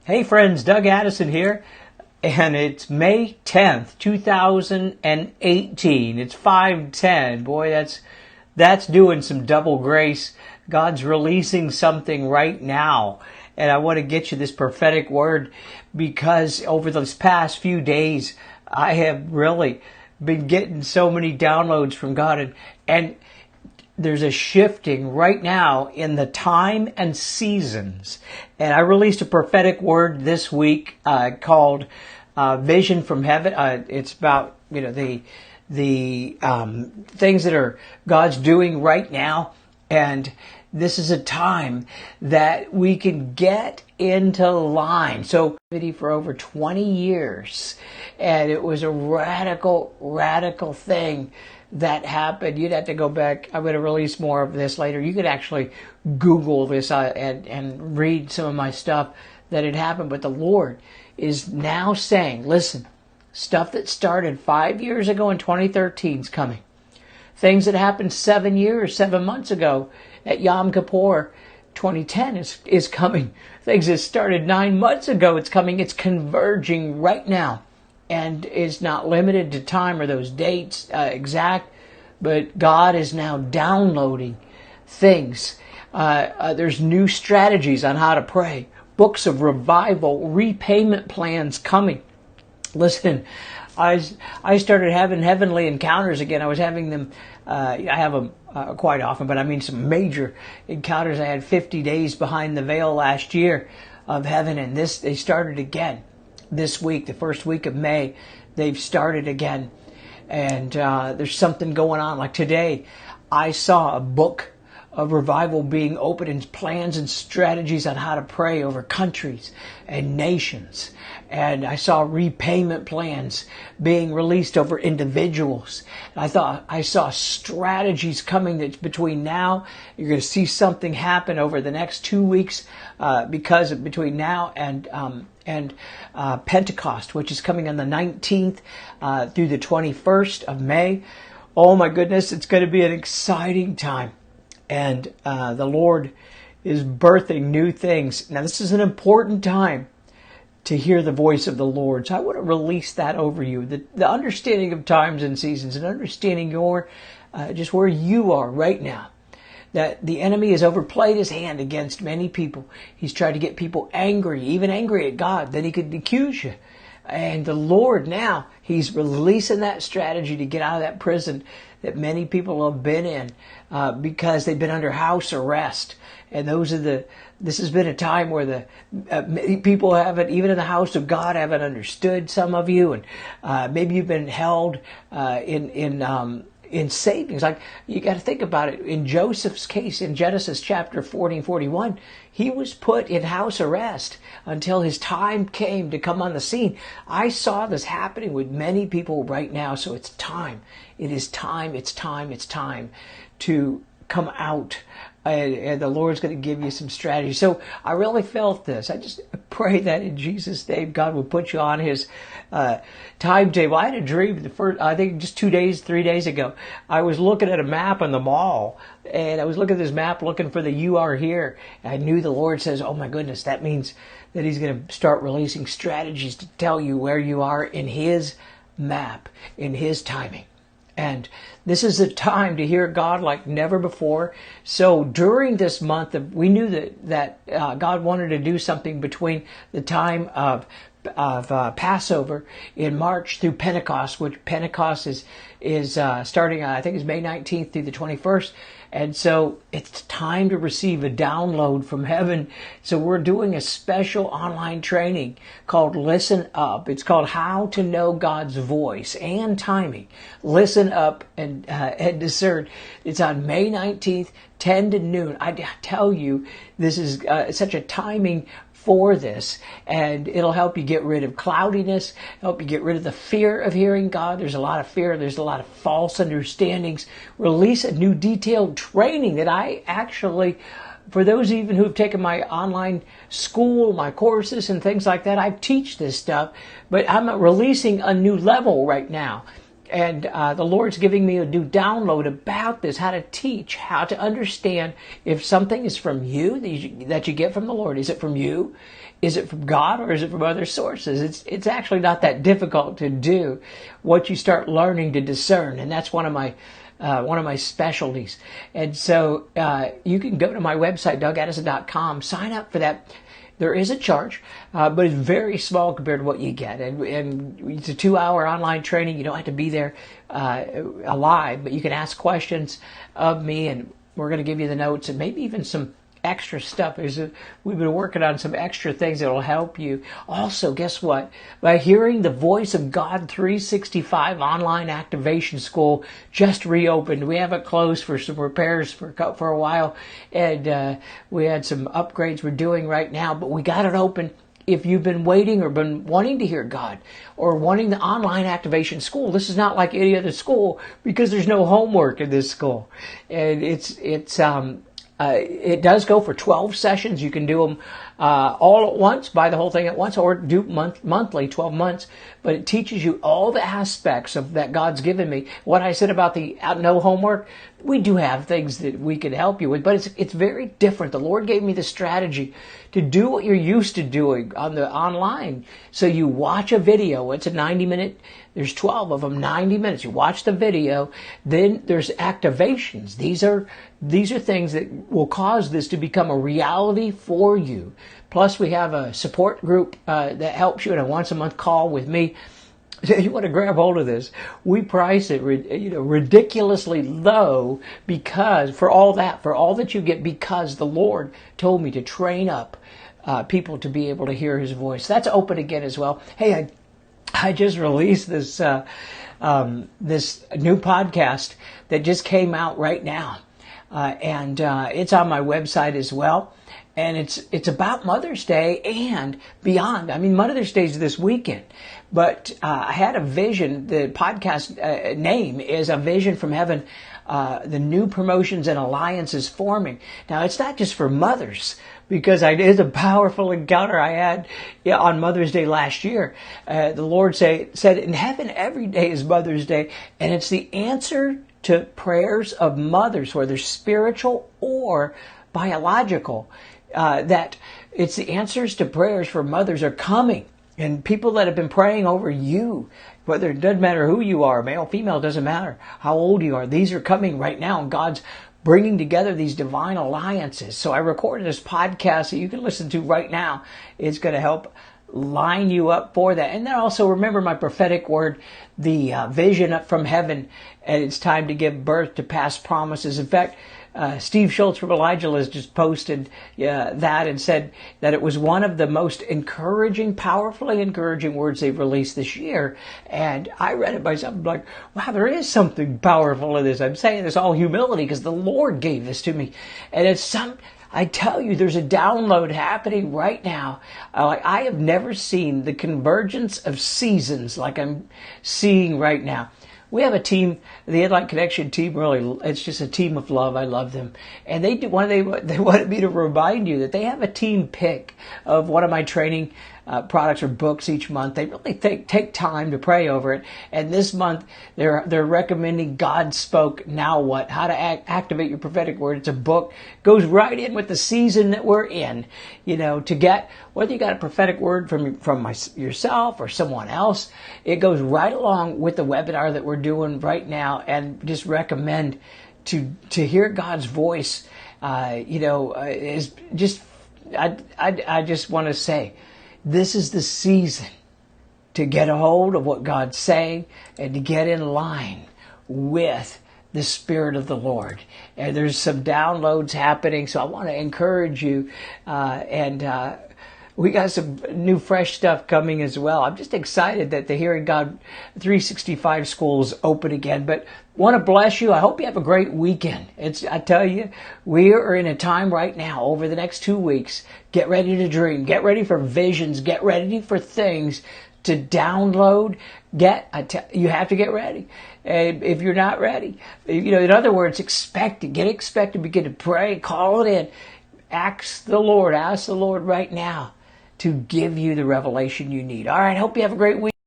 Hey friends, Doug Addison here, and it's May 10th, 2018. It's 5:10. Boy, that's doing some double grace. God's releasing something right now, and I want to get you this prophetic word because over those past few days, I have really been getting so many downloads from God, and there's a shifting right now in the time and seasons. And I released a prophetic word this week called Vision from Heaven. It's about the things that are God's doing right now, and this is a time that we can get into line. So for over 20 years, and it was a radical thing that happened. You'd have to go back. I'm going to release more of this later. You could actually Google this and read some of my stuff that had happened. But the Lord is now saying, listen, stuff that started 5 years ago in 2013 is coming. Things that happened 7 months ago at Yom Kippur 2010 is coming. Things that started 9 months ago, it's coming. It's converging right now. And is not limited to time or those dates exact, but God is now downloading things. There's new strategies on how to pray, books of revival, repayment plans coming. Listen, I started having heavenly encounters again. I was having them, I have them quite often, but I mean some major encounters. I had 50 days behind the veil last year of heaven, and they started again. This week, the first week of May, they've started again. And there's something going on. Like today, I saw a book of revival being opened and plans and strategies on how to pray over countries and nations. And I saw repayment plans being released over individuals. And I saw strategies coming that between now, you're going to see something happen over the next 2 weeks because of between now and Pentecost, which is coming on the 19th through the 21st of May. Oh my goodness, it's going to be an exciting time. And the Lord is birthing new things. Now, this is an important time to hear the voice of the Lord. So I want to release that over you. The understanding of times and seasons and understanding your just where you are right now. That the enemy has overplayed his hand against many people. He's tried to get people angry, even angry at God, that he could accuse you. And the Lord now, he's releasing that strategy to get out of that prison that many people have been in because they've been under house arrest. And this has been a time where many people haven't, even in the house of God, haven't understood some of you. And maybe you've been held in savings. Like, you got to think about it. In Joseph's case, in Genesis chapter 40 and 41, he was put in house arrest until his time came to come on the scene. I saw this happening with many people right now. So it's time. It is time. It's time. It's time to come out. And the Lord's going to give you some strategy. So I really felt this. I just pray that in Jesus' name, God will put you on his timetable. I had a dream I think just 3 days ago. I was looking at a map in the mall, and I was looking at this map looking for the "You Are Here." And I knew the Lord says, oh my goodness, that means that he's going to start releasing strategies to tell you where you are in his map, in his timing. And this is a time to hear God like never before. So during this month, we knew that God wanted to do something between the time of Passover in March through Pentecost, which Pentecost is starting, I think it's May 19th through the 21st. And so it's time to receive a download from heaven. So we're doing a special online training called Listen Up. It's called How to Know God's Voice and Timing. Listen up and discern. It's on May 19th, 10 to noon. I tell you, this is such a timing for this, and it'll help you get rid of cloudiness, help you get rid of the fear of hearing God. There's a lot of fear, there's a lot of false understandings. Release a new detailed training that I actually, for those even who've taken my online school, my courses and things like that, I teach this stuff, but I'm releasing a new level right now. And the Lord's giving me a new download about this, how to teach, how to understand if something is from you that you get from the Lord. Is it from you? Is it from God, or is it from other sources? It's actually not that difficult to do once you start learning to discern, and that's one of my specialties. And so you can go to my website, DougAddison.com, sign up for that. There is a charge, but it's very small compared to what you get. And it's a 2-hour online training. You don't have to be there alive, but you can ask questions of me, and we're going to give you the notes and maybe even some extra stuff. We've been working on some extra things that will help you. Also, guess what? By hearing the Voice of God 365 online activation school just reopened. We have it closed for some repairs for a while, and we had some upgrades we're doing right now, but we got it open. If you've been waiting or been wanting to hear God or wanting the online activation school, this is not like any other school because there's no homework in this school. And it does go for 12 sessions. You can do them all at once, buy the whole thing at once, or do monthly, 12 months. But it teaches you all the aspects of that God's given me. What I said about the no homework, we do have things that we can help you with, but it's very different. The Lord gave me the strategy to do what you're used to doing on the online. So you watch a video. It's a 90-minute. There's 12 of them, 90 minutes. You watch the video. Then there's activations. These are things that will cause this to become a reality for you. Plus, we have a support group that helps you in a once-a-month call with me. You want to grab hold of this. We price it ridiculously low because for all that you get, because the Lord told me to train up people to be able to hear His voice. That's open again as well. Hey, I just released this this new podcast that just came out right now, and it's on my website as well. And it's about Mother's Day and beyond. I mean, Mother's Day is this weekend, but I had a vision. The podcast name is A Vision from Heaven. The new promotions and alliances forming. Now, it's not just for mothers, because it is a powerful encounter I had on Mother's Day last year. The Lord said, in heaven, every day is Mother's Day, and it's the answer to prayers of mothers, whether spiritual or biological. That it's the answers to prayers for mothers are coming. And people that have been praying over you, whether it doesn't matter who you are, male, female, doesn't matter how old you are. These are coming right now, and God's bringing together these divine alliances. So I recorded this podcast that you can listen to right now. It's going to help line you up for that. And then also remember my prophetic word, the vision up from heaven, and it's time to give birth to past promises. In fact, Steve Schultz from Elijah has just posted that and said that it was one of the most encouraging, powerfully encouraging words they've released this year. And I read it myself. I'm like, wow, there is something powerful in this. I'm saying this all humility because the Lord gave this to me. And I tell you, there's a download happening right now. I have never seen the convergence of seasons like I'm seeing right now. We have a team, the Headlight Connection team, really, it's just a team of love. I love them. And they wanted me to remind you that they have a team pick of one of my training products or books each month. They really take time to pray over it. And this month, they're recommending God Spoke Now What? How to Activate Your Prophetic Word. It's a book, goes right in with the season that we're in. To get, whether you got a prophetic word from yourself or someone else, it goes right along with the webinar that we're doing right now, and just recommend to hear God's voice. Is just, I just want to say, this is the season to get a hold of what God's saying and to get in line with the Spirit of the Lord. And there's some downloads happening, so I want to encourage you. We got some new fresh stuff coming as well. I'm just excited that the Hearing God 365 school is open again. But want to bless you. I hope you have a great weekend. I tell you, we are in a time right now over the next 2 weeks. Get ready to dream. Get ready for visions. Get ready for things to download. You have to get ready. If you're not ready, in other words, expect it. Get expected. Begin to pray. Call it in. Ask the Lord right now to give you the revelation you need. All right, hope you have a great week.